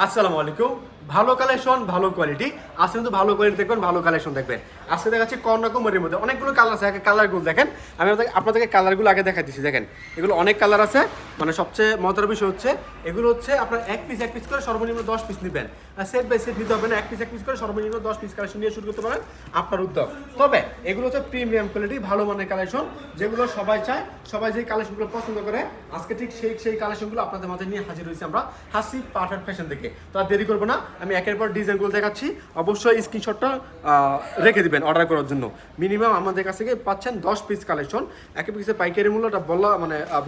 আসসালামু আলাইকুম। ভালো কালেকশন, ভালো কোয়ালিটি। আজকে কিন্তু ভালো কোয়ালিটি দেখবেন, ভালো কালেকশন দেখবেন। আজকে দেখাচ্ছি কর্ণকুমারীর মধ্যে অনেকগুলো কালার আছে। আগে কালারগুলো দেখেন, আমি আপনাদেরকে কালারগুলো আগে দেখাই দিচ্ছি। দেখেন এগুলো অনেক কালার আছে। মানে সবচেয়ে মজার বিষয় হচ্ছে এগুলো হচ্ছে আপনার এক পিস করে সর্বনিম্ন 10 পিস নেবেন। সেট বাই সেট নিতে হবে না, এক পিস করে সর্বনিম্ন 10 পিস কালেকশন নিয়ে শুরু করতে পারেন আপনার উদ্যোগ। তবে এগুলো হচ্ছে প্রিমিয়াম কোয়ালিটি, ভালো মানের কালেকশন, যেগুলো সবাই চায়, সবাই যেই কালেকশনগুলো পছন্দ করে। আজকে ঠিক সেই কালেকশনগুলো আপনাদের মাঝে নিয়ে হাজির হয়েছি আমরা হাসি পারফেক্ট ফ্যাশন থেকে। তো আর দেরি করবো না, আমি একের পর ডিজাইনগুলো দেখাচ্ছি। অবশ্যই স্ক্রিনশটটা রেখে দিবেন অর্ডার করার জন্য। মিনিমাম আমাদের কাছ থেকে পাচ্ছেন 10 পিস কালেকশন। এক পিসের পাইকারি মূল্যটা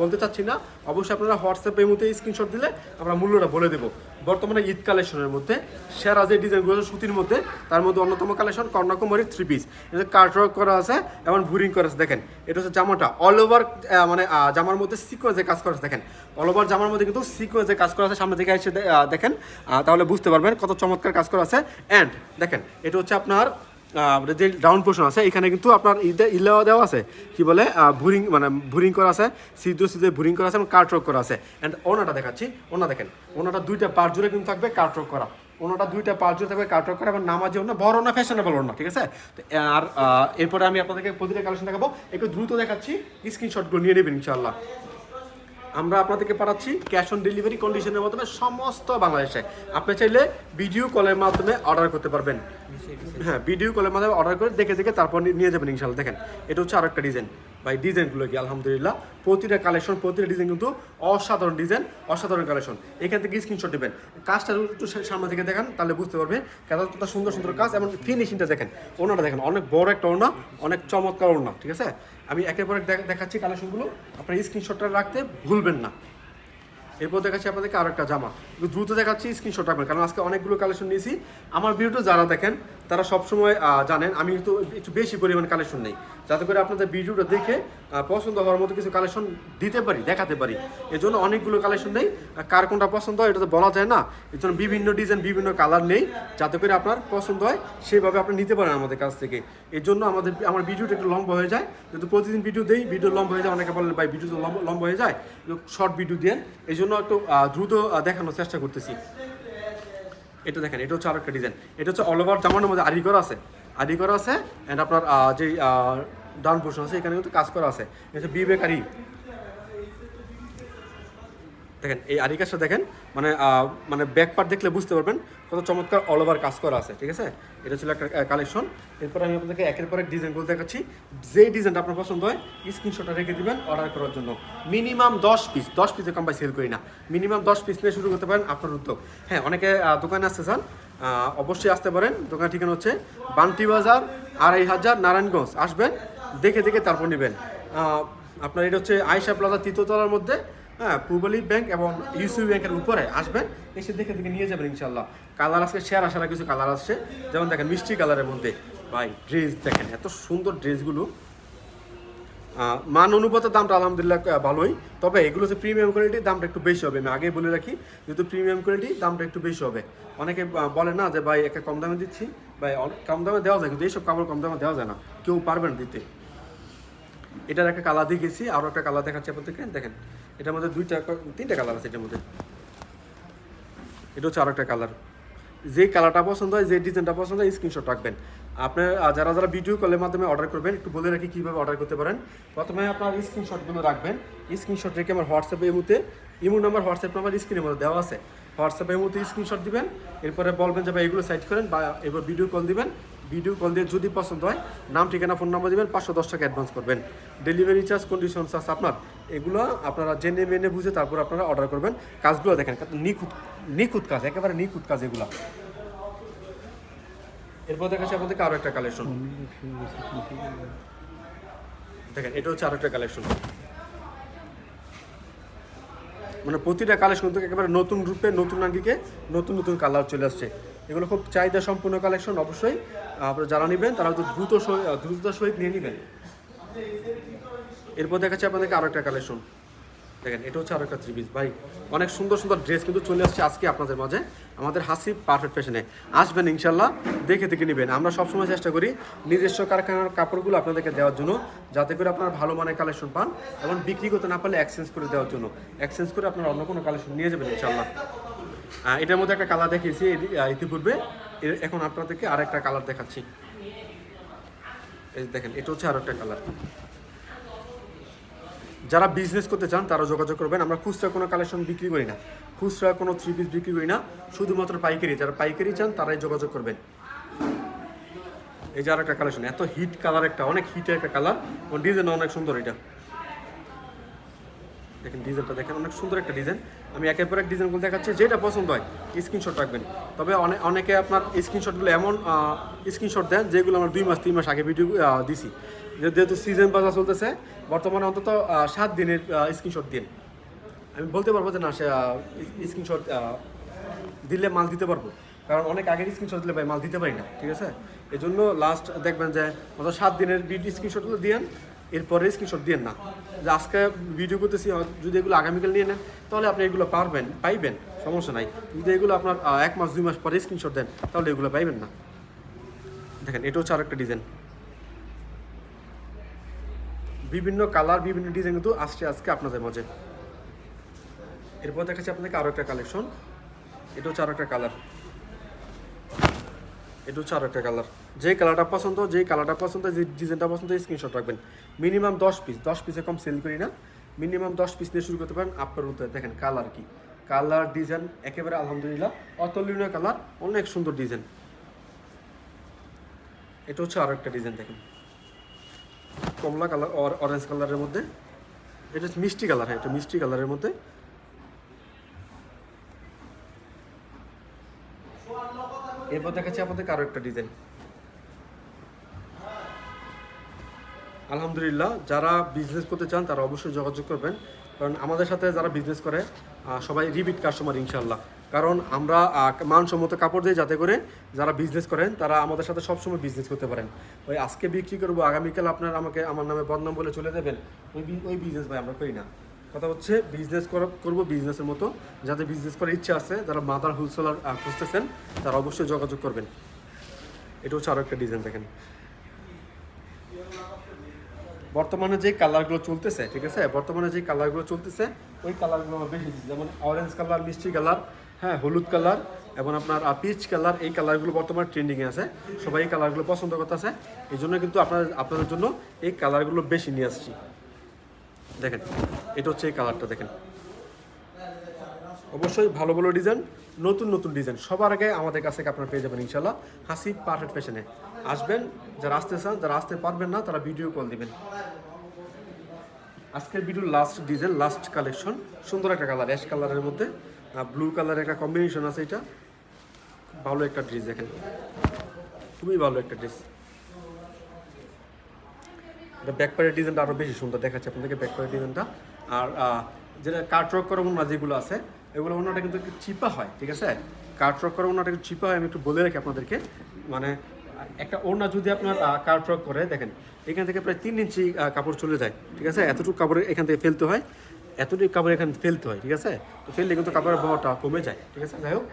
বলতে চাচ্ছি না। অবশ্যই আপনারা হোয়াটসঅ্যাপে এই মধ্যে স্ক্রিনশট দিলে আমরা মূল্যটা বলে দেবো। বর্তমানে ঈদ কালেকশনের মধ্যে সেরা যে ডিজাইনগুলো সুতির মধ্যে, তার মধ্যে অন্যতম কালেকশন কর্ণকুমারী 3 পিস। এটা কাটওয়ার্ক করা আছে এবং ভুরিং করা আছে। দেখেন এটা হচ্ছে জামাটা অল ওভার, জামার মধ্যে সিকোয়েন্সে কাজ করা আছে। দেখেন অল ওভার জামার মধ্যে কিন্তু সিকোয়েন্সে কাজ করা আছে। সামনে থেকে এসে দেখেন, তাহলে বুঝতে পারবেন কত চমৎকার কাজ করা আছে। অ্যান্ড দেখেন এটা হচ্ছে আপনার যে ডাউন পোর্শন আছে, এখানে কিন্তু আপনার ইলেওয়া দেওয়া আছে, কি বলে ভুরিং করা আছে, সিধে ভুরিং করা আছে এবং কাটওয়ার্ক করা আছে। অ্যান্ড ওনাটা দেখাচ্ছি। ওনা দেখেন, ওনাটা দুইটা পার জুড়ে কিন্তু থাকবে কাটওয়ার্ক করা। ওনাটা দুইটা পার জুড়ে থাকবে কাটওয়ার্ক করা এবং নামাজে ওনা বড় না, ফ্যাশনেবল ওনা, ঠিক আছে। আর এরপরে আমি আপনাদেরকে প্রতিটা কালেকশন দেখাবো। একটু দ্রুত দেখাচ্ছি, স্ক্রিনশটগুলো নিয়ে নেবেন ইনশাআল্লাহ। আমরা আপনাদেরকে পাঠাচ্ছি ক্যাশ অন ডেলিভারি কন্ডিশনের মাধ্যমে সমস্ত বাংলাদেশে। আপনি চাইলে ভিডিও কলের মাধ্যমে অর্ডার করতে পারবেন। হ্যাঁ, ভিডিও কলের মাধ্যমে অর্ডার করে দেখে তারপর নিয়ে যাবেন ইনশাআল্লাহ। দেখেন এটা হচ্ছে আরেকটা ডিজাইন। ভাই ডিজাইনগুলো কি আলহামদুলিল্লাহ, প্রতিটা কালেকশন, প্রতিটা ডিজাইন কিন্তু অসাধারণ ডিজাইন, অসাধারণ কালেকশন। এখান থেকে স্ক্রিনশট দেবেন। কাজটা একটু সামনে থেকে দেখেন, তাহলে বুঝতে পারবেন কত সুন্দর সুন্দর কাজ এবং ফিনিশিংটা দেখেন। ওনাটা দেখেন, অনেক বড় একটা ওনা, অনেক চমৎকার ওনা, ঠিক আছে। আমি একের পর এক দেখাচ্ছি কালেকশনগুলো, আপনার স্ক্রিনশটটা রাখতে ভুলবেন না। এরপর দেখাচ্ছি আপনাদেরকে আরেকটা জামা, একটু দ্রুত দেখাচ্ছি, স্ক্রিনশট রাখবেন, কারণ আজকে অনেকগুলো কালেকশন নিয়েছি। আমার ভিডিওটা যারা দেখেন তারা সবসময় জানেন আমি কিন্তু একটু বেশি পরিমাণ কালেকশন নেই, যাতে করে আপনাদের ভিডিওটা দেখে পছন্দ হওয়ার মতো কিছু কালেকশন দিতে পারি, দেখাতে পারি। এই জন্য অনেকগুলো কালেকশন নেই। কার কোনটা পছন্দ হয় এটা তো বলা যায় না। এর জন্য বিভিন্ন ডিজাইন, বিভিন্ন কালার নেই, যাতে করে আপনার পছন্দ হয় সেইভাবে আপনি নিতে পারেন আমাদের কাছ থেকে। এই জন্য আমার ভিডিওটা একটু লম্বা হয়ে যায়, যেহেতু প্রতিদিন ভিডিও দেই, ভিডিও লম্বা হয়ে যায়। অনেকে বলেন ভাই ভিডিও তো লম্বা হয়ে যায়, শর্ট ভিডিও দেন। এই জন্য একটু দ্রুত দেখানোর চেষ্টা করতেছি। এটা দেখেন, এটা হচ্ছে আরেকটা ডিজাইন। এটা হচ্ছে অল ওভার জামার মধ্যে আরি করা আছে, অ্যান্ড আপনার যে ডাউন পোর্শন আছে এখানে কিন্তু কাজ করা আছে। এটা হচ্ছে বিবেক আরি। দেখেন এই আরি কাজটা দেখেন, মানে ব্যাক পার্ট দেখলে বুঝতে পারবেন কত চমৎকার অল ওভার কাজ করা আছে, ঠিক আছে। এটা ছিল একটা কালেকশন। এরপর আমি আপনাদেরকে একের পর এক ডিজাইনগুলো দেখাচ্ছি। যেই ডিজাইনটা আপনার পছন্দ হয় স্ক্রিনশটটা রেখে দিবেন অর্ডার করার জন্য। মিনিমাম 10 পিসের কম সেল করি না, মিনিমাম 10 পিস নিয়ে শুরু করতে পারেন আপনার উদ্যোগ। হ্যাঁ, অনেকে দোকানে আসতে চান, অবশ্যই আসতে পারেন। দোকান ঠিকানা হচ্ছে বান্টি বাজার 2500 নারায়ণগঞ্জ। আসবেন, দেখে তারপর নেবেন। আপনার এটা হচ্ছে আয়েশা প্লাজা 3য় তলার মধ্যে, হ্যাঁ, পূবালী ব্যাংক এবং ইউসিবি ব্যাংকের উপরে আসবেন, এসে দেখে নিয়ে যাবেন ইনশাল্লাহ। কালার আজকে সেরা কিছু কালার আসছে, যেমন দেখেন মিষ্টি কালারের মধ্যে। ভাই ড্রেস দেখেন, এত সুন্দর ড্রেসগুলো। মান অনুপাতের দামটা আলহামদুলিল্লাহ ভালোই, তবে এগুলো হচ্ছে প্রিমিয়াম কোয়ালিটির, দামটা একটু বেশি হবে। আমি আগেই বলে রাখি, যেহেতু প্রিমিয়াম কোয়ালিটি দামটা একটু বেশি হবে। অনেকে বলে না যে ভাই একটা কম দামে দিচ্ছি, ভাই কম দামে দেওয়া যায়, কিন্তু এইসব কাপড় কম দামে দেওয়া যায় না, কেউ পারবে না দিতে। এটার একটা কালার দেখেছি, আরও একটা কালার দেখাচ্ছি আপনাদেরকে। দেখেন এটার মধ্যে 3টা কালার আছে এটার মধ্যে। এটা হচ্ছে আরও একটা কালার। যে কালারটা পছন্দ হয়, যে ডিজাইনটা পছন্দ হয় স্ক্রিনশট রাখবেন। আপনার যারা ভিডিও কলের মাধ্যমে অর্ডার করবেন, একটু বলে রাখি কীভাবে অর্ডার করতে পারেন। প্রথমে আপনার স্ক্রিনশটগুলো রাখবেন। স্ক্রিনশট রেখে আমার হোয়াটসঅ্যাপে ইমো নাম্বার, হোয়াটসঅ্যাপ নাম্বার স্ক্রিনের মধ্যে দেওয়া আছে। হোয়াটসঅ্যাপে স্ক্রিনশট দিবেন, এরপরে বলবেন যে ভাই এগুলো সাইড করেন, বা এবার ভিডিও কল দিবেন। ভিডিও কল দিয়ে যদি পছন্দ হয় নাম, ঠিকানা, ফোন নাম্বার দিবেন, 510 টাকা অ্যাডভান্স করবেন। ডেলিভারি চার্জ, কন্ডিশন চার্জ আপনার। এগুলো আপনারা জেনে মেনে বুঝে তারপর আপনারা অর্ডার করবেন। কাজগুলো দেখেন, নিখুঁত কাজ, একেবারে নিখুঁত কাজ এগুলো। এরপর দেখাচ্ছি আপনাদেরকে আরও একটা কালেকশন। দেখেন এটা হচ্ছে আরও একটা কালেকশন। মানে প্রতিটা কালেকশন কিন্তু একেবারে নতুন রূপে, নতুন আঙ্গিকে নতুন কালার চলে আসছে। এগুলো খুব চাহিদা সম্পূর্ণ কালেকশন। অবশ্যই আপনারা যারা নেবেন তারা হয়তো দ্রুততার সহিত নিয়ে নেবেন। এরপর দেখাচ্ছি আপনাদেরকে আরও একটা কালেকশন। দেখেন এটা হচ্ছে আরও একটা 3 পিস। ভাই অনেক সুন্দর ড্রেস কিন্তু চলে আসছে আজকে আপনাদের মাঝে, আমাদের হাসি পারফেক্ট ফ্যাশনে। আসবেন ইনশাল্লাহ, দেখে নেবেন। আমরা সবসময় চেষ্টা করি নিজস্ব কারখানার কাপড়গুলো আপনাদেরকে দেওয়ার জন্য, যাতে করে আপনারা ভালো মানের কালেকশন পান এবং বিক্রি করতে না পারলে এক্সচেঞ্জ করে দেওয়ার জন্য। এক্সচেঞ্জ করে আপনারা অন্য কোনো কালেকশন নিয়ে যাবেন ইনশাল্লাহ। এটার মধ্যে একটা কালার দেখিয়েছি ইতিপূর্বে, এখন আপনাদেরকে আরেকটা কালার দেখাচ্ছি। এই দেখেন, এটা হচ্ছে আরেকটা কালার। যারা বিজনেস করতে চান তারা যোগাযোগ করবেন। আমরা খুচরা কোনো কালেকশন বিক্রি করি না, খুচরা কোনো 3 পিস বিক্রি করি না, শুধুমাত্র পাইকারি। যারা পাইকারি চান তারাই যোগাযোগ করবেন। এই যে আরেকটা কালেকশন, এত হিট কালার, একটা অনেক হিটের একটা কালার, ডিজাইন অনেক সুন্দর। এটা দেখেন, ডিজাইনটা দেখেন, অনেক সুন্দর একটা ডিজাইন। আমি একের পর এক ডিজাইনগুলো দেখাচ্ছি, যেটা পছন্দ হয় স্ক্রিনশট রাখবেন। তবে অনেকে আপনার স্ক্রিনশটগুলো এমন স্ক্রিনশট দেন যেগুলো আমরা 2 মাস 3 মাস আগে ভিডিও দিছি। যেহেতু সিজন বাজার চলতেছে বর্তমানে, অন্তত 7 দিনের স্ক্রিনশট দিন। আমি বলতে পারবো যে না, সে স্ক্রিনশট দিলে মাল দিতে পারবো, কারণ অনেক আগের স্ক্রিনশট দিলে ভাই মাল দিতে পারি না, ঠিক আছে? এই জন্য লাস্ট দেখবেন যে অন্তত 7 দিনের স্ক্রিনশটগুলো দিয়েন, এরপরে স্ক্রিনশট দিয়েন না। যে আজকে ভিডিও করতেছি, যদি এগুলো আগামীকাল নিয়ে নেন তাহলে আপনি এগুলো পাইবেন, সমস্যা নাই। যদি এগুলো আপনার 1 মাস 2 মাস পরে স্ক্রিনশট দেন তাহলে এগুলো পাইবেন না। দেখেন, এটা হচ্ছে আরেকটা ডিজাইন, বিভিন্ন কালার বিভিন্ন ডিজাইন কিন্তু আজকে আপনাদের মাঝে। এরপর দেখাচ্ছি আপনাকে আরও একটা কালেকশন। এটা হচ্ছে আরও একটা কালার, এটা হচ্ছে আরও একটা কালার। যে কালারটা পছন্দ, যে ডিজাইনটা পছন্দ, স্ক্রিনশট রাখবেন। মিনিমাম 10 পিসে কম সেল করি না, মিনিমাম 10 পিস দিয়ে শুরু করতে পারেন। আপনার উত্তরে দেখেন কালার কি, কালার ডিজাইন একেবারে আলহামদুলিল্লাহ অতুলনীয় কালার, অনেক সুন্দর ডিজাইন। এটা হচ্ছে আরও একটা ডিজাইন, দেখেন কমলা কালার, অরেঞ্জ কালারের মধ্যে। এটা হচ্ছে মিষ্টি কালার, হ্যাঁ এটা মিষ্টি কালারের মধ্যে। এরপর দেখাচ্ছি আপনাদেরকে আরও একটা ডিজাইন। আলহামদুলিল্লাহ, যারা বিজনেস করতে চান তারা অবশ্যই যোগাযোগ করবেন, কারণ আমাদের সাথে যারা বিজনেস করে সবাই রিপিট কাস্টমার ইনশাল্লাহ। কারণ আমরা মানসম্মত কাপড় দিই, যাতে করে যারা বিজনেস করেন তারা আমাদের সাথে সবসময় বিজনেস করতে পারেন। ওই আজকে বিক্রি করবো, আগামীকাল আপনার আমার নামে বদনাম বলে চলে যাবেন, ওই বিজনেস ভাই আমরা করি না। কথা হচ্ছে বিজনেস করবো বিজনেসের মতো। যাদের বিজনেস করার ইচ্ছা আছে, যারা মাদার হোলসেলার খুঁজতেছেন তারা অবশ্যই যোগাযোগ করবেন। এটা হচ্ছে আরও একটা ডিজাইন, দেখেন বর্তমানে যে কালারগুলো চলতেছে, ঠিক আছে, বর্তমানে যে কালারগুলো চলতেছে ওই কালারগুলো আমরা বেশি দিচ্ছি, যেমন অরেঞ্জ কালার, মিষ্টি কালার, হ্যাঁ হলুদ কালার, এবং আপনার পিচ কালার। এই কালারগুলো বর্তমানে ট্রেন্ডিংয়ে আছে, সবাই এই কালারগুলো পছন্দ করতেছে। এই জন্য কিন্তু আপনাদের জন্য এই কালারগুলো বেশি নিয়ে আসছি। দেখেন, এটা হচ্ছে এই কালারটা, দেখেন অবশ্যই ভালো ভালো ডিজাইন, নতুন ডিজাইন সবার আগে আমাদের কাছে আপনারা পেয়ে যাবেন ইনশাল্লাহ। হাসি পারফেক্ট ফ্যাশনে আসবেন। যারা আসতে চান, যারা আসতে পারবেন না তারা ভিডিও কল দিবেন। আজকের ভিডিওর লাস্ট ডিজাইন, লাস্ট কালেকশন, সুন্দর একটা কালার, অ্যাশ কালারের মধ্যে ব্লু কালারের একটা কম্বিনেশন আছে। এটা ভালো একটা ড্রেস, দেখেন খুবই ভালো একটা ড্রেস। এটা ব্যাকপ্যাকের ডিজাইনটা আরও বেশি সুন্দর দেখাচ্ছে আপনাদেরকে, ব্যাকপ্যাকের ডিজাইনটা। আর যেটা কাটওয়ার্ক করা ওনা যেগুলো আছে, এগুলো ওনাটা কিন্তু একটু চিপা হয়, ঠিক আছে? কাটওয়ার্ক করা ওনাটা একটু চিপা হয়, আমি একটু বলে রাখি আপনাদেরকে। মানে একটা ওড়না যদি আপনার কাটওয়ার্ক করে, দেখেন এখান থেকে প্রায় 3 ইঞ্চি কাপড় চলে যায়, ঠিক আছে? এতটুকু কাপড় এখান থেকে ফেলতে হয়, এতটুকু কাপড় এখানে ফেলতে হয়, ঠিক আছে? তো ফেললে কিন্তু কাপড়ের বহরটা কমে যায়, ঠিক আছে? যাই হোক,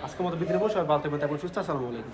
আজকের মতো বিদায় নেবো। সবাই ভালো থাকবেন, সুস্থ। আসসালামু আলাইকুম।